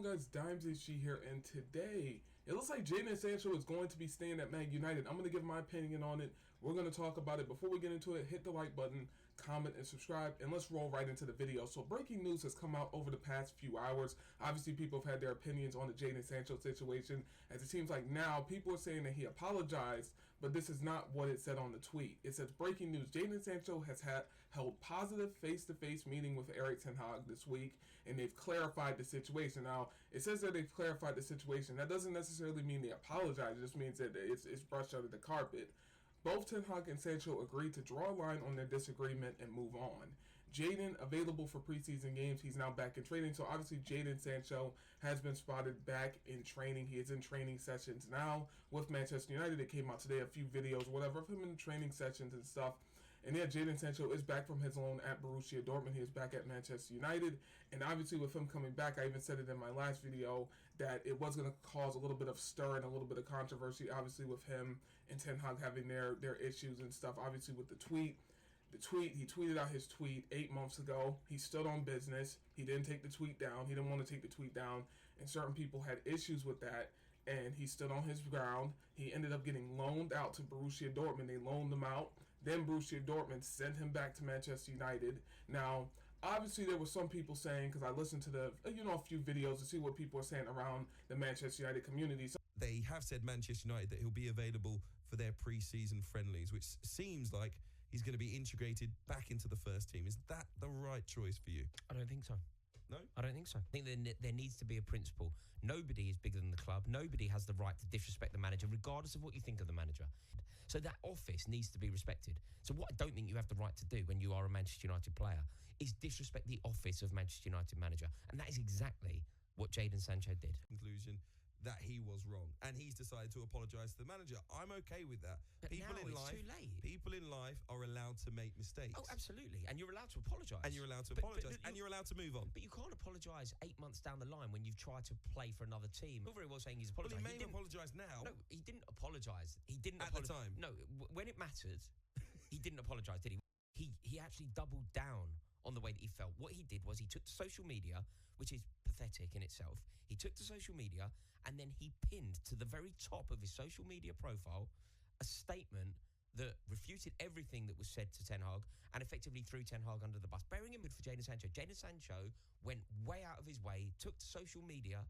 going, guys? Dimes here, and today it looks like Jadon Sancho is going to be staying at Man United. I'm going to give my opinion on it. We're going to talk about it. Before we get into it, hit the like button, comment, and subscribe, and let's roll right into the video. So breaking news has come out over the past few hours. Obviously, people have had their opinions on the Jadon Sancho situation, as it seems like now people are saying that he apologized, but this is not what it said on the tweet. It says, breaking news, Jadon Sancho has held positive face-to-face meeting with Erik ten Hag this week, and they've clarified the situation. Now, it says that they've clarified the situation. That doesn't necessarily mean they apologize. It just means that it's brushed under the carpet. Both Ten Hag and Sancho agreed to draw a line on their disagreement and move on. Jadon, available for preseason games. He's now back in training. So obviously Jadon Sancho has been spotted back in training. He is in training sessions now with Manchester United. It came out today, a few videos, whatever, of him in training sessions and stuff. And yeah, Jadon Sancho is back from his loan at Borussia Dortmund. He is back at Manchester United. And obviously with him coming back, I even said it in my last video that it was going to cause a little bit of stir and a little bit of controversy, obviously with him and Ten Hag having their issues and stuff. Obviously with the tweet, he tweeted out his tweet 8 months ago. He stood on business. He didn't take the tweet down. He didn't want to take the tweet down. And certain people had issues with that. And he stood on his ground. He ended up getting loaned out to Borussia Dortmund. They loaned him out. Then Borussia Dortmund sent him back to Manchester United. Now, obviously there were some people saying, because I listened to a few videos to see what people are saying around the Manchester United community. So they have said, Manchester United, that he'll be available for their pre-season friendlies, which seems like he's going to be integrated back into the first team. Is that the right choice for you? I don't think so. No? I don't think so. I think there needs to be a principle. Nobody is bigger than the club. Nobody has the right to disrespect the manager, regardless of what you think of the manager. So that office needs to be respected. So what I don't think you have the right to do when you are a Manchester United player is disrespect the office of Manchester United manager. And that is exactly what Jadon Sancho did. Conclusion that he was wrong, and he's decided to apologise to the manager. I'm okay with that. But now it's too late. People in life are allowed to make mistakes. Oh, absolutely. And you're allowed to apologise. And you're allowed to apologise. And you're allowed to move on. But you can't apologise 8 months down the line when you've tried to play for another team. You're very well saying he's apologised. Well, he may apologise now. No, he didn't apologise. He didn't at the time. No, when it mattered, he didn't apologise, did he? He actually doubled down on the way that he felt. What he did was he took to social media, which is pathetic in itself. He took to social media and then he pinned to the very top of his social media profile a statement that refuted everything that was said to Ten Hag and effectively threw Ten Hag under the bus. Bearing in mind for Jadon Sancho. Jadon Sancho went way out of his way, took to social media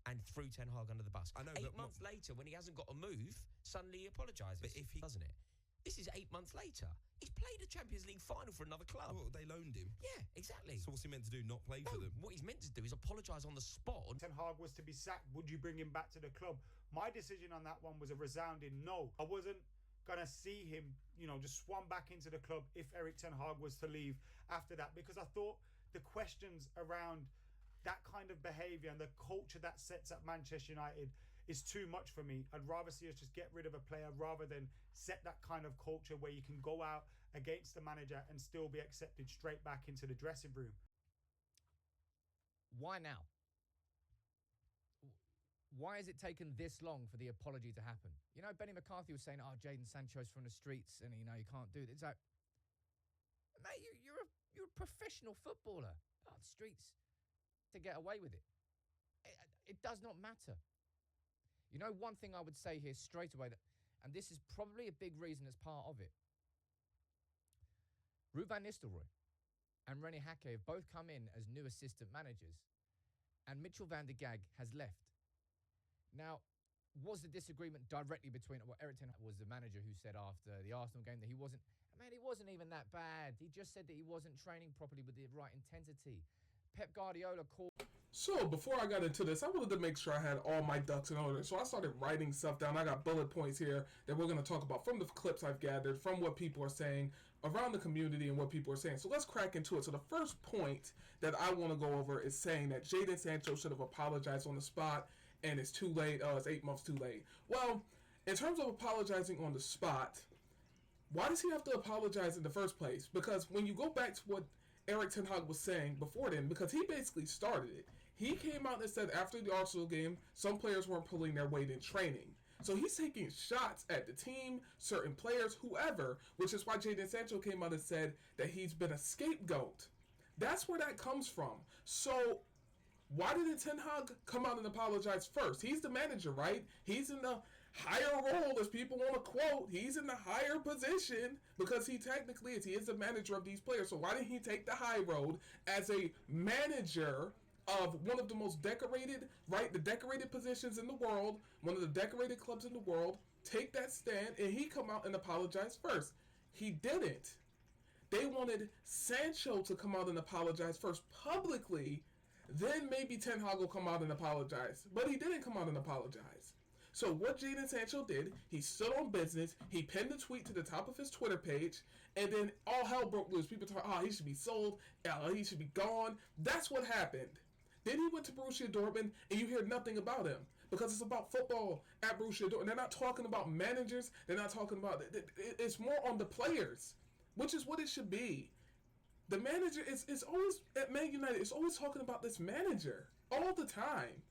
and threw Ten Hag under the bus. I know, 8 months later, when he hasn't got a move, suddenly he apologises. But if he doesn't it? This is 8 months later. He's played a Champions League final for another club. Well, they loaned him. Yeah, exactly. So what's he meant to do, not play for them? What he's meant to do is apologise on the spot. Ten Hag was to be sacked. Would you bring him back to the club? My decision on that one was a resounding no. I wasn't going to see him, just swan back into the club if Erik ten Hag was to leave after that, because I thought the questions around that kind of behaviour and the culture that sets at Manchester United is too much for me. I'd rather see us just get rid of a player rather than set that kind of culture where you can go out against the manager and still be accepted straight back into the dressing room. Why now? Why has it taken this long for the apology to happen? Benny McCarthy was saying, Jadon Sancho's from the streets and, you can't do it. It's like, mate, you're a professional footballer. The streets to get away with it. It does not matter. One thing I would say here straight away, and this is probably a big reason as part of it. Ruud van Nistelrooy and René Hakke have both come in as new assistant managers, and Mitchell van der Gag has left. Now, was the disagreement directly between... Well, Erik ten Hag was the manager who said after the Arsenal game that he wasn't even that bad. He just said that he wasn't training properly with the right intensity. Pep Guardiola called... So, before I got into this, I wanted to make sure I had all my ducks in order. So I started writing stuff down. I got bullet points here that we're going to talk about from the clips I've gathered, from what people are saying around the community and what people are saying. So let's crack into it. So the first point that I want to go over is saying that Jadon Sancho should have apologized on the spot, and it's too late. It's 8 months too late. Well, in terms of apologizing on the spot, why does he have to apologize in the first place? Because when you go back to what Erik ten Hag was saying before then, because he basically started it. He came out and said after the Arsenal game, some players weren't pulling their weight in training. So he's taking shots at the team, certain players, whoever, which is why Jadon Sancho came out and said that he's been a scapegoat. That's where that comes from. So Why didn't Ten Hag come out and apologize first? He's the manager, right? He's in the higher role, as people want to quote. He's in the higher position because he technically is. He is the manager of these players. So why didn't he take the high road as a manager of one of the most decorated, right? The decorated positions in the world, one of the decorated clubs in the world, take that stand and he come out and apologize first. He didn't. They wanted Sancho to come out and apologize first publicly, then maybe Ten Hag will come out and apologize. But he didn't come out and apologize. So what Jadon Sancho did, he stood on business, he pinned a tweet to the top of his Twitter page, and then all hell broke loose. People talk, he should be sold, he should be gone. That's what happened. Then he went to Borussia Dortmund, and you hear nothing about him. Because it's about football at Borussia Dortmund. They're not talking about managers. They're not talking about... It's more on the players, which is what it should be. The manager is always... At Man United, it's always talking about this manager. All the time.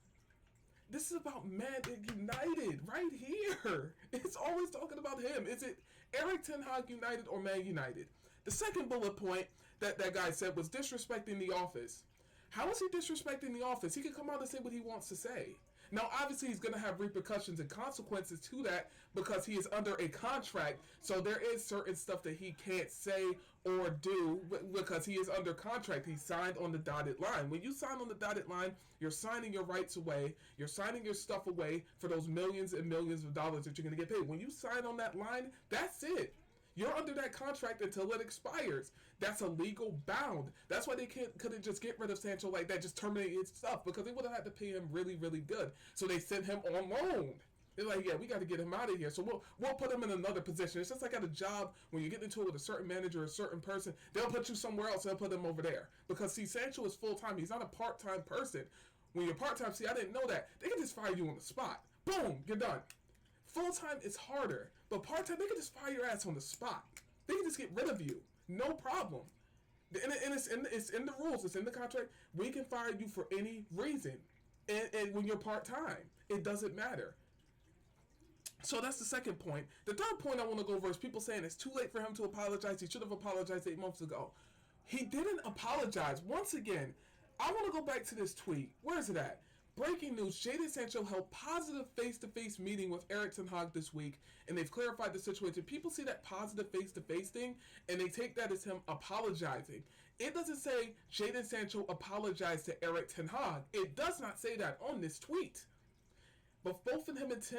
This is about Man United right here. It's always talking about him. Is it Erik Ten Hag United or Man United? The second bullet point that guy said was disrespecting the office. How is he disrespecting the office? He can come out and say what he wants to say. Now, obviously, he's going to have repercussions and consequences to that because he is under a contract. So there is certain stuff that he can't say or do because he is under contract. He signed on the dotted line. When you sign on the dotted line, you're signing your rights away. You're signing your stuff away for those millions and millions of dollars that you're going to get paid. When you sign on that line, that's it. You're under that contract until it expires. That's a legal bound. That's why they couldn't just get rid of Sancho like that, just terminate his stuff, because they would have had to pay him really, really good. So they sent him on loan. They're like, yeah, we got to get him out of here. So we'll put him in another position. It's just like at a job, when you get into it with a certain manager, a certain person, they'll put you somewhere else. They'll put him over there. Because, see, Sancho is full-time. He's not a part-time person. When you're part-time, see, I didn't know that. They can just fire you on the spot. Boom, you're done. Full-time is harder. But part-time, they can just fire your ass on the spot. They can just get rid of you. No problem. And it's in the rules. It's in the contract. We can fire you for any reason. And when you're part-time, it doesn't matter. So that's the second point. The third point I want to go over is people saying it's too late for him to apologize. He should have apologized 8 months ago. He didn't apologize. Once again, I want to go back to this tweet. Where is it at? Breaking news, Jadon Sancho held positive face-to-face meeting with Erik Ten Hag this week, and they've clarified the situation. People see that positive face-to-face thing, and they take that as him apologizing. It doesn't say Jadon Sancho apologized to Erik Ten Hag. It does not say that on this tweet. But both Ten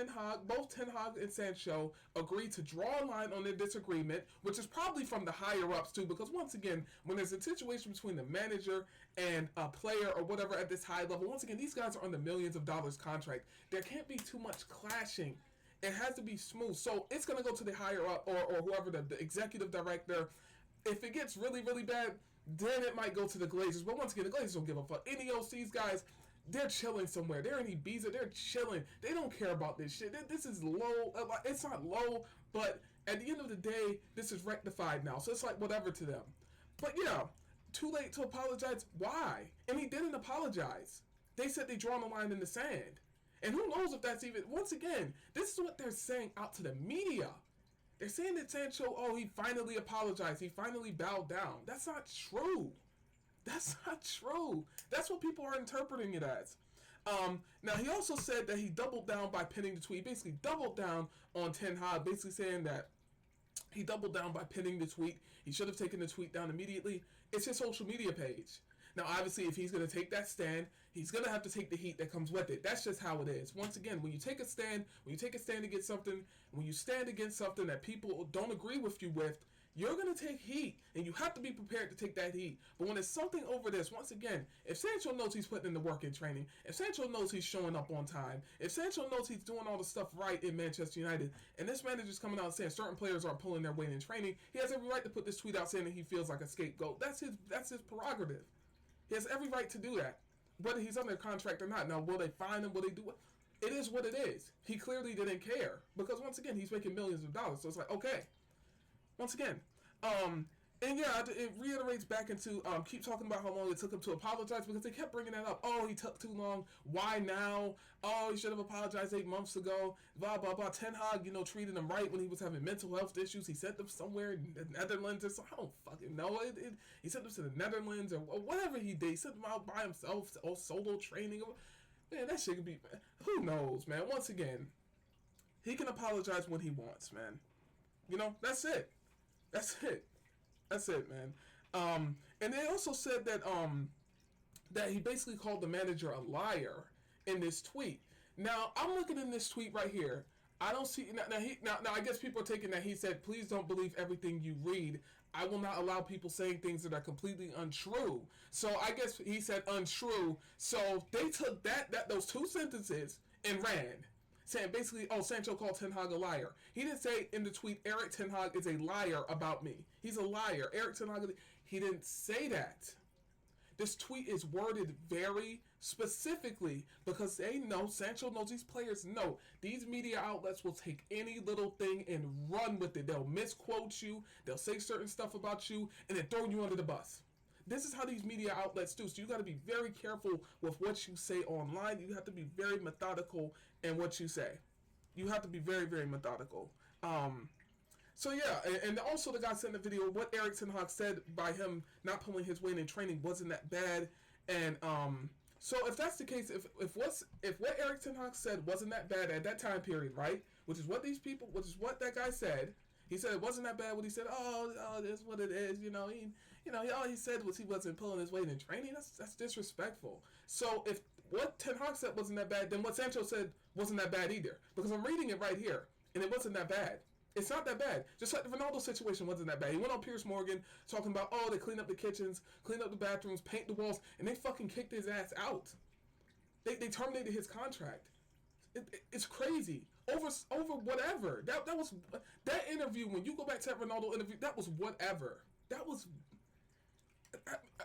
Hag and Sancho agreed to draw a line on their disagreement, which is probably from the higher ups too, because once again, when there's a situation between the manager and a player or whatever at this high level, once again, these guys are on the millions of dollars contract. There can't be too much clashing. It has to be smooth. So it's going to go to the higher up or whoever, the executive director. If it gets really, really bad, then it might go to the Glazers. But once again, the Glazers don't give a fuck. Ineos, these guys, they're chilling somewhere. They're in Ibiza. They're chilling. They don't care about this shit. This is low. It's not low, but at the end of the day, this is rectified now. So it's like whatever to them. But yeah, too late to apologize. Why? And he didn't apologize. They said they drawn a line in the sand. And who knows if that's even... Once again, this is what they're saying out to the media. They're saying that Sancho, he finally apologized. He finally bowed down. That's not true. That's not true. That's what people are interpreting it as. Now, he also said that he doubled down by pinning the tweet. He basically doubled down on Ten Hag, basically saying that he doubled down by pinning the tweet. He should have taken the tweet down immediately. It's his social media page. Now, obviously, if he's going to take that stand, he's going to have to take the heat that comes with it. That's just how it is. Once again, when you take a stand against something, when you stand against something that people don't agree with you with, you're going to take heat, and you have to be prepared to take that heat. But when it's something over this, once again, if Sancho knows he's putting in the work in training, if Sancho knows he's showing up on time, if Sancho knows he's doing all the stuff right in Manchester United, and this manager's coming out and saying certain players aren't pulling their weight in training, he has every right to put this tweet out saying that he feels like a scapegoat. That's his prerogative. He has every right to do that, whether he's under contract or not. Now, will they fine him? Will they do it? It is what it is. He clearly didn't care because, once again, he's making millions of dollars. So it's like, okay. Once again, And yeah, it reiterates back into keep talking about how long it took him to apologize because they kept bringing that up. Oh, he took too long. Why now? Oh, he should have apologized 8 months ago. Blah blah blah. Ten Hag, treated him right when he was having mental health issues. He sent them somewhere in the Netherlands or something. I don't fucking know. He sent them to the Netherlands or whatever he did. He sent them out by himself or solo training. Man, that shit could be. Who knows, man? Once again, he can apologize when he wants, man. That's it. That's it. That's it, man. And they also said that he basically called the manager a liar in this tweet. Now I'm looking in this tweet right here. I don't see now. I guess people are taking that he said, "Please don't believe everything you read. I will not allow people saying things that are completely untrue." So I guess he said untrue. So they took those 2 sentences and ran, saying basically, oh, Sancho called Ten Hag a liar. He didn't say in the tweet, Erik Ten Hag is a liar about me. He's a liar. Erik Ten Hag, he didn't say that. This tweet is worded very specifically because they know, Sancho knows, these players know, these media outlets will take any little thing and run with it. They'll misquote you, they'll say certain stuff about you, and then throw you under the bus. This is how these media outlets do. So you got to be very careful with what you say online. You have to be very methodical in what you say. You have to be very, very methodical. So yeah, and also the guy sent the video. What Erik Ten Hag said by him not pulling his weight in training wasn't that bad. And so if that's the case, if what Erik Ten Hag said wasn't that bad at that time period, right? Which is what that guy said. He said it wasn't that bad. What he said, oh, that's what it is. All he said was he wasn't pulling his weight in training. That's disrespectful. So if what Ten Hag said wasn't that bad, then what Sancho said wasn't that bad either. Because I'm reading it right here, and it wasn't that bad. It's not that bad. Just like the Ronaldo situation wasn't that bad. He went on Piers Morgan talking about, oh, they clean up the kitchens, clean up the bathrooms, paint the walls, and they fucking kicked his ass out. They terminated his contract. It's crazy. Over whatever. That interview, when you go back to that Ronaldo interview, that was whatever. That was...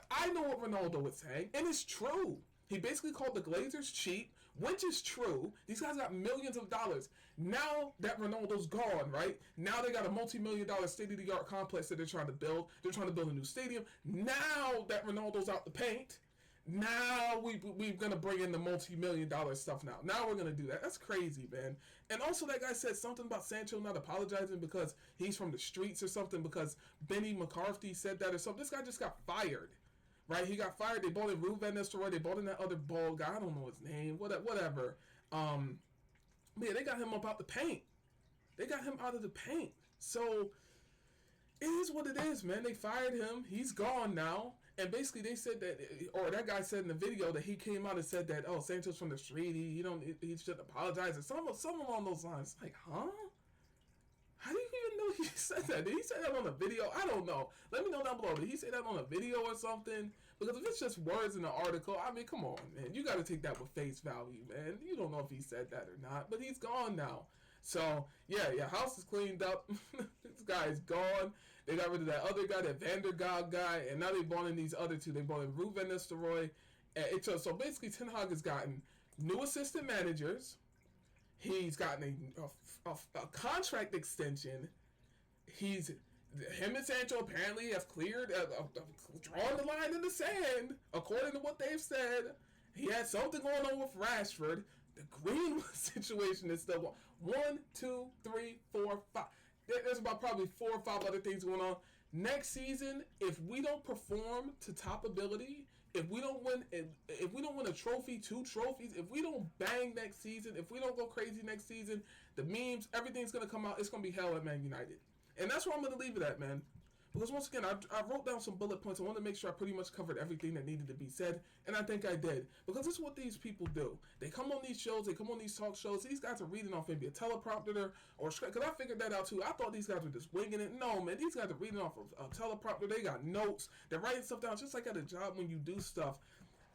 I know what Ronaldo was saying, and it's true. He basically called the Glazers cheap, which is true. These guys got millions of dollars. Now that Ronaldo's gone, right? Now they got a multi-million-dollar state-of-the-art complex that they're trying to build. They're trying to build a new stadium. Now that Ronaldo's out the paint, now we're going to bring in the multi-million-dollar stuff now. Now we're going to do that. That's crazy, man. And also that guy said something about Sancho not apologizing because he's from the streets or something, because Benny McCarthy said that or something. This guy just got fired. Right, he got fired. They bought in Ruud van Nistelrooy. They bought in that other bald guy. I don't know his name. Whatever. Yeah, they got him up out the paint. They got him out of the paint. So it is what it is, man. They fired him. He's gone now. And basically, they said that, or that guy said in the video that he came out and said that, oh, Sancho's from the street. He should apologize, or something along those lines. Like, huh? How do you even know he said that? Did he say that on a video? I don't know. Let me know down below. Did he say that on a video or something? Because if it's just words in the article, I mean, come on, man. You got to take that with face value, man. You don't know if he said that or not, but he's gone now. So, yeah, house is cleaned up. This guy is gone. They got rid of that other guy, that Vandergaard guy, and now they brought in these other two. They brought in Ruud van Nistelrooy. So basically, Ten Hag has gotten new assistant managers. He's gotten a contract extension. Him and Sancho apparently have cleared, drawn the line in the sand, according to what they've said. He had something going on with Rashford. The Greenwood situation is still 1, 2, 3, 4, 5. There's about probably 4 or 5 other things going on. Next season, if we don't perform to top ability, if we don't win a trophy, 2 trophies, if we don't bang next season, if we don't go crazy next season, the memes, everything's gonna come out. It's gonna be hell at Man United, and that's where I'm gonna leave it at, man. Because once again, I wrote down some bullet points. I wanted to make sure I pretty much covered everything that needed to be said, and I think I did. Because this is what these people do. They come on these shows, they come on these talk shows. These guys are reading off maybe a teleprompter or script. Because I figured that out too. I thought these guys were just winging it. No, man, these guys are reading off of a teleprompter. They got notes. They're writing stuff down, just like at a job when you do stuff.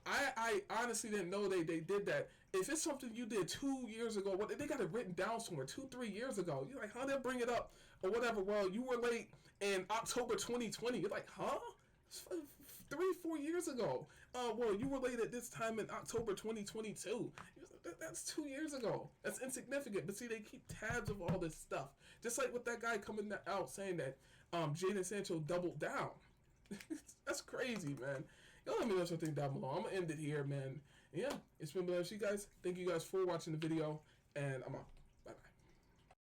I honestly didn't know they did that. If it's something you did 2 years ago, they got it written down somewhere 2-3 years ago. You're like, how did they bring it up or whatever? Well, you were late in October 2020. You're like, huh? 3-4 years ago. Well, you were late at this time in October 2022. That's 2 years ago. That's insignificant. But see, they keep tabs of all this stuff. Just like with that guy coming out saying that Jadon Sancho doubled down. That's crazy, man. Y'all let me know something down below. I'm going to end it here, man. And yeah, it's been blessed. You guys, thank you guys for watching the video, and I'm out.